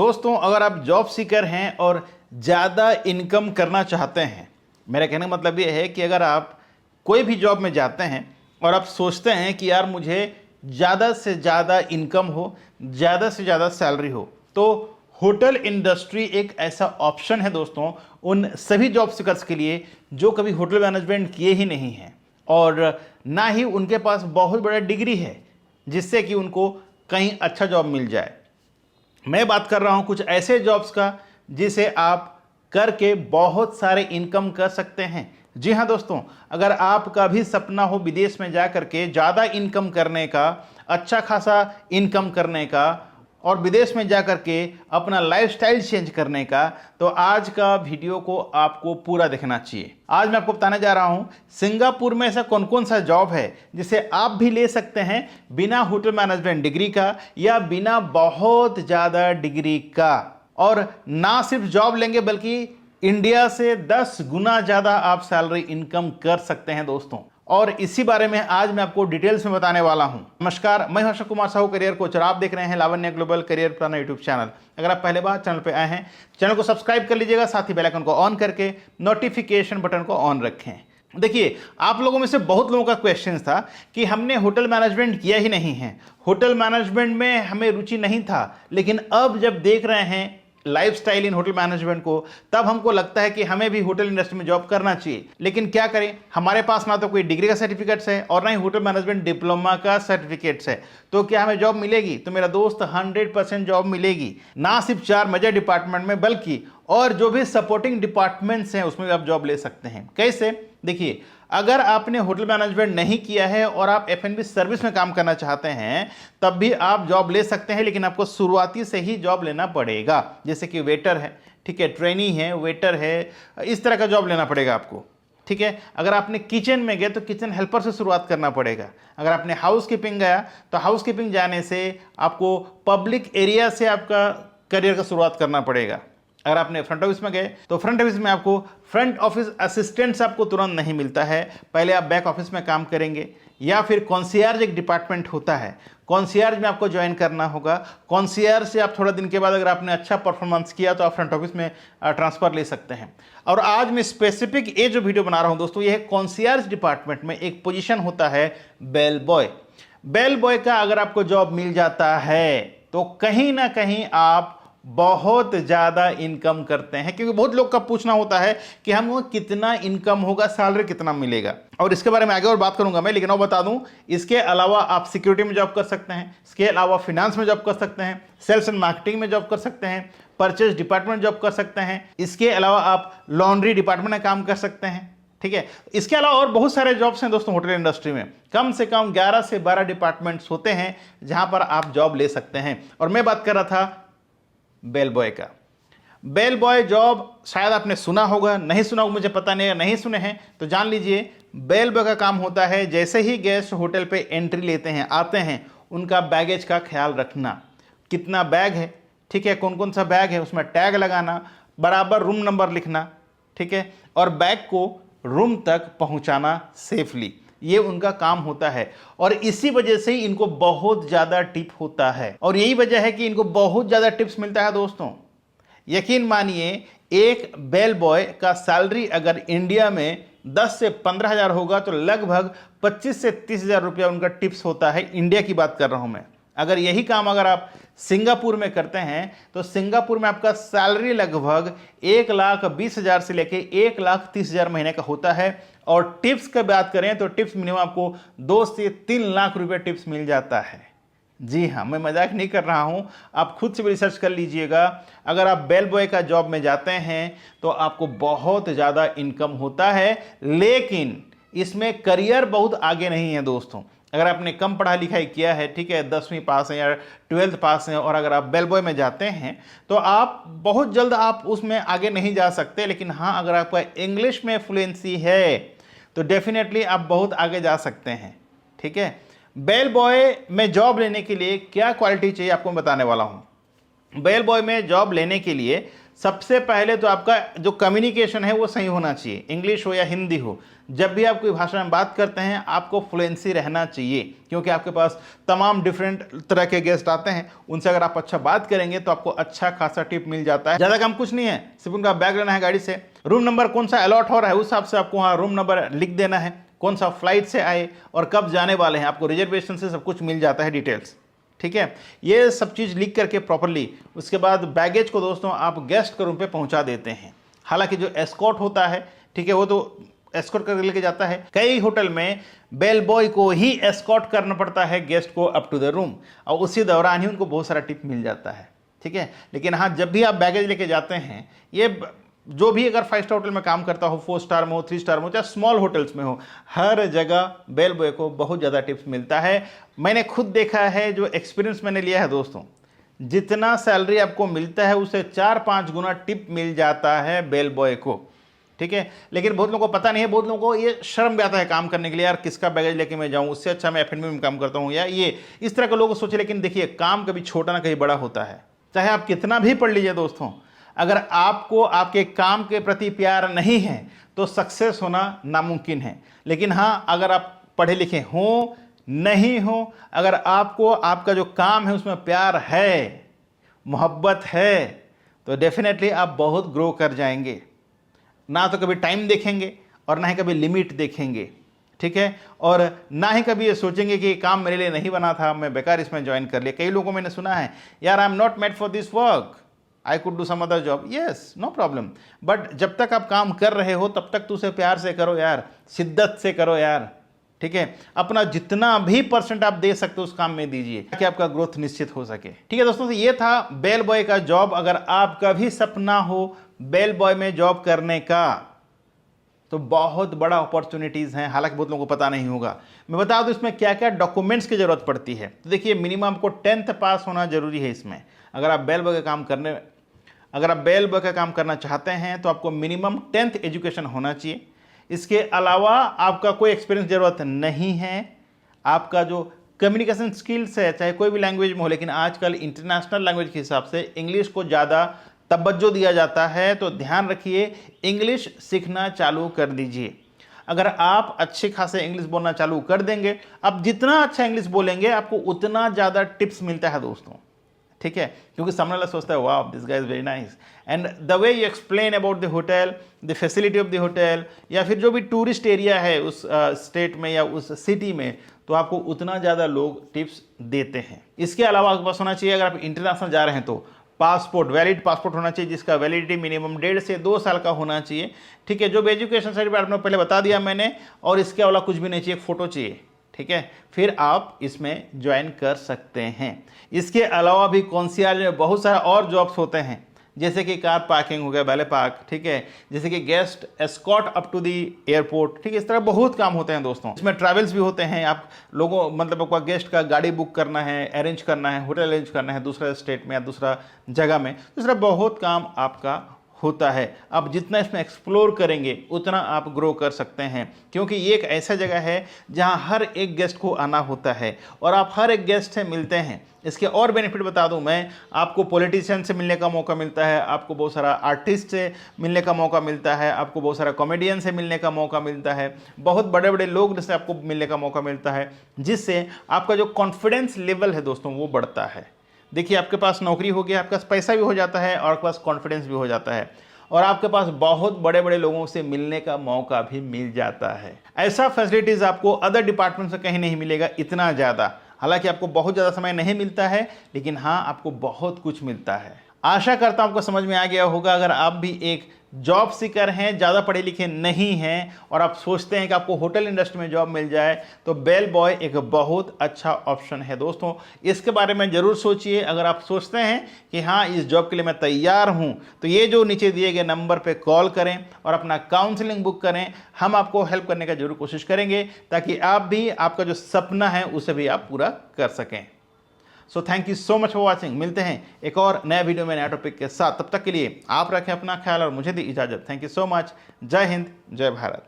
दोस्तों, अगर आप जॉब सीकर हैं और ज़्यादा इनकम करना चाहते हैं, मेरा कहने का मतलब ये है कि अगर आप कोई भी जॉब में जाते हैं और आप सोचते हैं कि यार मुझे ज़्यादा से ज़्यादा इनकम हो, ज़्यादा से ज़्यादा सैलरी हो, तो होटल इंडस्ट्री एक ऐसा ऑप्शन है दोस्तों उन सभी जॉब सीकर्स के लिए जो कभी होटल मैनेजमेंट किए ही नहीं हैं और ना ही उनके पास बहुत बड़ा डिग्री है जिससे कि उनको कहीं अच्छा जॉब मिल जाए। मैं बात कर रहा हूं कुछ ऐसे जॉब्स का जिसे आप करके बहुत सारे इनकम कर सकते हैं। जी हां दोस्तों, अगर आपका भी सपना हो विदेश में जा करके ज़्यादा इनकम करने का, अच्छा खासा इनकम करने का और विदेश में जा करके अपना लाइफस्टाइल चेंज करने का, तो आज का वीडियो को आपको पूरा देखना चाहिए। आज मैं आपको बताने जा रहा हूं सिंगापुर में ऐसा कौन कौन सा जॉब है जिसे आप भी ले सकते हैं बिना होटल मैनेजमेंट डिग्री का या बिना बहुत ज़्यादा डिग्री का। और ना सिर्फ जॉब लेंगे बल्कि इंडिया से 10 गुना ज़्यादा आप सैलरी इनकम कर सकते हैं दोस्तों। और इसी बारे में आज मैं आपको डिटेल्स में बताने वाला हूं। नमस्कार, मैं हूं अशोक कुमार साहू, करियर कोच, और आप देख रहे हैं Lavanya global career planner YouTube channel. अगर आप पहले बार चैनल पे आए हैं, चैनल को सब्सक्राइब कर लीजिएगा, साथ ही बेल आइकन को ऑन करके नोटिफिकेशन बटन को ऑन रखें। देखिए, आप लोगों में से बहुत लोगों का क्वेश्चन था कि हमने होटल मैनेजमेंट किया ही नहीं है, होटल मैनेजमेंट में हमें रुचि नहीं था, लेकिन अब जब देख रहे हैं लाइफस्टाइल इन होटल मैनेजमेंट को, तब हमको लगता है कि हमें भी होटल इंडस्ट्री में जॉब करना चाहिए। लेकिन क्या करें, हमारे पास ना तो कोई डिग्री का सर्टिफिकेट्स है और ना ही होटल मैनेजमेंट डिप्लोमा का सर्टिफिकेट्स है, तो क्या हमें जॉब मिलेगी? तो मेरा दोस्त 100% जॉब मिलेगी। ना सिर्फ 4 मेजर डिपार्टमेंट में बल्कि और जो भी सपोर्टिंग डिपार्टमेंट्स हैं उसमें भी आप जॉब ले सकते हैं। कैसे? देखिए, अगर आपने होटल मैनेजमेंट नहीं किया है और आप F&B सर्विस में काम करना चाहते हैं, तब भी आप जॉब ले सकते हैं, लेकिन आपको शुरुआती से ही जॉब लेना पड़ेगा। जैसे कि वेटर है, ठीक है, ट्रेनी है, वेटर है, इस तरह का जॉब लेना पड़ेगा आपको, ठीक है। अगर आपने किचन में गए तो किचन हेल्पर से शुरुआत करना पड़ेगा। अगर आपने हाउस कीपिंग गया तो हाउस कीपिंग जाने से आपको पब्लिक एरिया से आपका करियर का शुरुआत करना पड़ेगा। अगर आपने फ्रंट ऑफिस में गए तो फ्रंट ऑफिस में आपको फ्रंट ऑफिस असिस्टेंट्स आपको तुरंत नहीं मिलता है, पहले आप बैक ऑफिस में काम करेंगे, या फिर कॉन्सियर्ज एक डिपार्टमेंट होता है, कॉन्सियर्ज में आपको ज्वाइन करना होगा। कॉन्सियर्ज से आप थोड़ा दिन के बाद अगर आपने अच्छा परफॉर्मेंस किया तो आप फ्रंट ऑफिस में ट्रांसफर ले सकते हैं। और आज मैं स्पेसिफिक ये जो वीडियो बना रहा हूँ दोस्तों, ये है कॉन्सियर्ज डिपार्टमेंट में एक पोजीशन होता है बेल बॉय। बेल बॉय का अगर आपको जॉब मिल जाता है तो कहीं ना कहीं आप बहुत ज़्यादा इनकम करते हैं, क्योंकि बहुत लोग का पूछना होता है कि हमको कितना इनकम होगा, सैलरी कितना मिलेगा, और इसके बारे में आगे और बात करूंगा मैं। लेकिन और बता दूं, इसके अलावा आप सिक्योरिटी में जॉब कर सकते हैं, इसके अलावा फिनेंस में जॉब कर सकते हैं, सेल्स एंड मार्केटिंग में जॉब कर सकते हैं, परचेज डिपार्टमेंट में जॉब कर सकते हैं, इसके अलावा आप लॉन्ड्री डिपार्टमेंट में काम कर सकते हैं, ठीक है। इसके अलावा और बहुत सारे जॉब्स हैं दोस्तों होटल इंडस्ट्री में। कम से कम 11 से 12 डिपार्टमेंट्स होते हैं जहां पर आप जॉब ले सकते हैं। और मैं बात कर रहा था बेल बॉय का। बेल बॉय जॉब शायद आपने सुना होगा, नहीं सुना होगा मुझे पता नहीं है, नहीं सुने हैं तो जान लीजिए। बेल बॉय का काम होता है जैसे ही गेस्ट होटल पे एंट्री लेते हैं, आते हैं, उनका बैगेज का ख्याल रखना, कितना बैग है, ठीक है, कौन कौन सा बैग है, उसमें टैग लगाना, बराबर रूम नंबर लिखना, ठीक है, और बैग को रूम तक पहुंचाना सेफली, ये उनका काम होता है। और इसी वजह से ही इनको बहुत ज़्यादा टिप होता है, और यही वजह है कि इनको बहुत ज़्यादा टिप्स मिलता है दोस्तों। यकीन मानिए, एक बेल बॉय का सैलरी अगर इंडिया में 10 से 15 हज़ार होगा तो लगभग 25 से 30 हज़ार रुपया उनका टिप्स होता है। इंडिया की बात कर रहा हूँ मैं। अगर यही काम अगर आप सिंगापुर में करते हैं तो सिंगापुर में आपका सैलरी लगभग 1,20,000 से लेके 1,30,000 महीने का होता है। और टिप्स की बात करें तो टिप्स मिनिमम आपको 2 से 3 लाख रुपए टिप्स मिल जाता है। जी हाँ, मैं मजाक नहीं कर रहा हूँ, आप खुद से भी रिसर्च कर लीजिएगा। अगर आप बेल बॉय का जॉब में जाते हैं तो आपको बहुत ज़्यादा इनकम होता है, लेकिन इसमें करियर बहुत आगे नहीं है दोस्तों। अगर आपने कम पढ़ाई लिखाई किया है, ठीक है, 10वीं पास है या 12th पास है, और अगर आप बेल बॉय में जाते हैं तो आप बहुत जल्द आप उसमें आगे नहीं जा सकते। लेकिन हाँ, अगर आपका इंग्लिश में फ्लुएंसी है तो डेफिनेटली आप बहुत आगे जा सकते हैं, ठीक है। बेल बॉय में जॉब लेने के लिए क्या क्वालिटी चाहिए आपको मैं बताने वाला हूँ। बेल बॉय में जॉब लेने के लिए सबसे पहले तो आपका जो कम्युनिकेशन है वो सही होना चाहिए, इंग्लिश हो या हिंदी हो। जब भी आप कोई भाषा में बात करते हैं आपको फ्लुएंसी रहना चाहिए, क्योंकि आपके पास तमाम डिफरेंट तरह के गेस्ट आते हैं, उनसे अगर आप अच्छा बात करेंगे तो आपको अच्छा खासा टिप मिल जाता है। ज़्यादा काम कुछ नहीं है, सिर्फ उनका बैग लेना है गाड़ी से, रूम नंबर कौन सा अलॉट हो रहा है उस हिसाब से आपको वहाँ रूम नंबर लिख देना है, कौन सा फ्लाइट से आए और कब जाने वाले हैं, आपको रिजर्वेशन से सब कुछ मिल जाता है डिटेल्स। ठीक है, ये सब चीज़ लिख करके प्रॉपरली उसके बाद बैगेज को दोस्तों आप गेस्ट के रूम पे पहुंचा देते हैं। हालांकि जो एस्कॉर्ट होता है, ठीक है, वो तो एस्कॉर्ट करके लेके जाता है। कई होटल में बेल बॉय को ही एस्कॉर्ट करना पड़ता है गेस्ट को अप टू द रूम, और उसी दौरान ही उनको बहुत सारा टिप मिल जाता है। ठीक है, लेकिन हाँ, जब भी आप बैगेज लेके जाते हैं, ये जो भी अगर 5 स्टार होटल में काम करता हो, 4 स्टार में हो, 3 स्टार में हो, चाहे स्मॉल होटल्स में हो, हर जगह बेल बॉय को बहुत ज़्यादा टिप्स मिलता है। मैंने खुद देखा है, जो एक्सपीरियंस मैंने लिया है दोस्तों, जितना सैलरी आपको मिलता है उससे 4-5 गुना टिप मिल जाता है बेल बॉय को। ठीक है, लेकिन बहुत लोगों को पता नहीं है, बहुत लोगों को ये शर्म भी आता है काम करने के लिए, यार किसका बैगेज लेके मैं जाऊँ, उससे अच्छा मैं F&B में काम करता हूँ, या ये इस तरह के लोग सोचे। लेकिन देखिए, काम कभी छोटा ना कहीं बड़ा होता है। चाहे आप कितना भी पढ़ लीजिए दोस्तों, अगर आपको आपके काम के प्रति प्यार नहीं है तो सक्सेस होना नामुमकिन है। लेकिन हाँ, अगर आप पढ़े लिखे हो नहीं हो, अगर आपको आपका जो काम है उसमें प्यार है, मोहब्बत है, तो डेफिनेटली आप बहुत ग्रो कर जाएंगे। ना तो कभी टाइम देखेंगे और ना ही कभी लिमिट देखेंगे। ठीक है, और ना ही कभी ये सोचेंगे कि ये काम मेरे लिए नहीं बना था, मैं बेकार इसमें ज्वाइन कर लिया। कई लोगों को मैंने सुना है, यार I am not made for this work, I could do some other job. Yes, no problem, but जब तक आप काम कर रहे हो तब तक तो उसे प्यार से करो यार, शिद्दत से करो यार। ठीक है, अपना जितना भी % आप दे सकते हो उस काम में दीजिए, ताकि आपका ग्रोथ निश्चित हो सके। ठीक है दोस्तों, तो ये था बेल बॉय का जॉब। अगर आपका भी सपना हो बेल बॉय में जॉब करने का, तो बहुत बड़ा अपॉर्चुनिटीज़ हैं। हालांकि बहुत लोगों को पता नहीं होगा। मैं बता दूं इसमें क्या क्या डॉक्यूमेंट्स की ज़रूरत पड़ती है। तो देखिए, मिनिमम आपको 10th पास होना जरूरी है इसमें। अगर आप बेल बॉय का काम करना चाहते हैं तो आपको मिनिमम 10th एजुकेशन होना चाहिए। इसके अलावा आपका कोई एक्सपीरियंस ज़रूरत नहीं है। आपका जो कम्युनिकेशन स्किल्स है, चाहे कोई भी लैंग्वेज में हो, लेकिन आजकल इंटरनेशनल लैंग्वेज के हिसाब से इंग्लिश को ज़्यादा तवज्जो दिया जाता है, तो ध्यान रखिए, इंग्लिश सीखना चालू कर दीजिए। अगर आप अच्छे खासे इंग्लिश बोलना चालू कर देंगे, आप जितना अच्छा इंग्लिश बोलेंगे आपको उतना ज़्यादा टिप्स मिलता है दोस्तों। ठीक है, क्योंकि सामने वाला सोचता है वाह this guy is very nice, and the way you explain about the hotel, the facility of the hotel, या फिर जो भी टूरिस्ट एरिया है उस स्टेट में या उस सिटी में, तो आपको उतना ज़्यादा लोग टिप्स देते हैं। इसके अलावा आपके पास होना चाहिए, अगर आप इंटरनेशनल जा रहे हैं तो पासपोर्ट, वैलिड पासपोर्ट होना चाहिए, जिसका वैलिडिटी मिनिमम 1.5 से 2 साल का होना चाहिए। ठीक है, जो भी एजुकेशन सर्टिफिकेट आपने पहले बता दिया मैंने, और इसके अलावा कुछ भी नहीं चाहिए, फोटो चाहिए। ठीक है, फिर आप इसमें ज्वाइन कर सकते हैं। इसके अलावा भी कॉन्सियर्ज में बहुत सारे और जॉब्स होते हैं, जैसे कि कार पार्किंग हो गया, वैले पार्क, ठीक है, जैसे कि guest escort up to the airport. ठीक है, इस तरह बहुत काम होते हैं दोस्तों। इसमें ट्रैवल्स भी होते हैं, आप लोगों मतलब आपका गेस्ट का गाड़ी बुक करना है, अरेंज करना है, होटल अरेंज करना है दूसरा स्टेट में या दूसरा जगह में, तो इस तरह बहुत काम आपका होता है। आप जितना इसमें एक्सप्लोर करेंगे उतना आप ग्रो कर सकते हैं, क्योंकि ये एक ऐसा जगह है जहां हर एक गेस्ट को आना होता है और आप हर एक गेस्ट से मिलते हैं। इसके और बेनिफिट बता दूं मैं, आपको पॉलिटिशियन से मिलने का मौका मिलता है, आपको बहुत सारा आर्टिस्ट से मिलने का मौका मिलता है, आपको बहुत सारा कॉमेडियन से मिलने का मौका मिलता है, बहुत बड़े बड़े लोग से आपको मिलने का मौका मिलता है, जिससे आपका जो कॉन्फिडेंस लेवल है दोस्तों वो बढ़ता है। देखिए, आपके पास नौकरी हो गया, आपके पास पैसा भी हो जाता है और आपके पास कॉन्फिडेंस भी हो जाता है, और आपके पास बहुत बड़े बड़े लोगों से मिलने का मौका भी मिल जाता है। ऐसा फैसिलिटीज़ आपको अदर डिपार्टमेंट से कहीं नहीं मिलेगा इतना ज़्यादा। हालांकि आपको बहुत ज़्यादा समय नहीं मिलता है, लेकिन हाँ, आपको बहुत कुछ मिलता है। आशा करता हूँ आपको समझ में आ गया होगा। अगर आप भी एक जॉब सीकर हैं, ज़्यादा पढ़े लिखे नहीं हैं और आप सोचते हैं कि आपको होटल इंडस्ट्री में जॉब मिल जाए, तो बेल बॉय एक बहुत अच्छा ऑप्शन है दोस्तों। इसके बारे में ज़रूर सोचिए। अगर आप सोचते हैं कि हाँ, इस जॉब के लिए मैं तैयार हूँ, तो ये जो नीचे दिए गए नंबर पे कॉल करें और अपना काउंसलिंग बुक करें। हम आपको हेल्प करने का जरूर कोशिश करेंगे, ताकि आप भी आपका जो सपना है उसे भी आप पूरा कर सकें। So thank you so much for watching. मिलते हैं एक और नया वीडियो में नया टॉपिक के साथ। तब तक के लिए आप रखें अपना ख्याल और मुझे दी इजाज़त। Thank you so much. जय हिंद, जय भारत।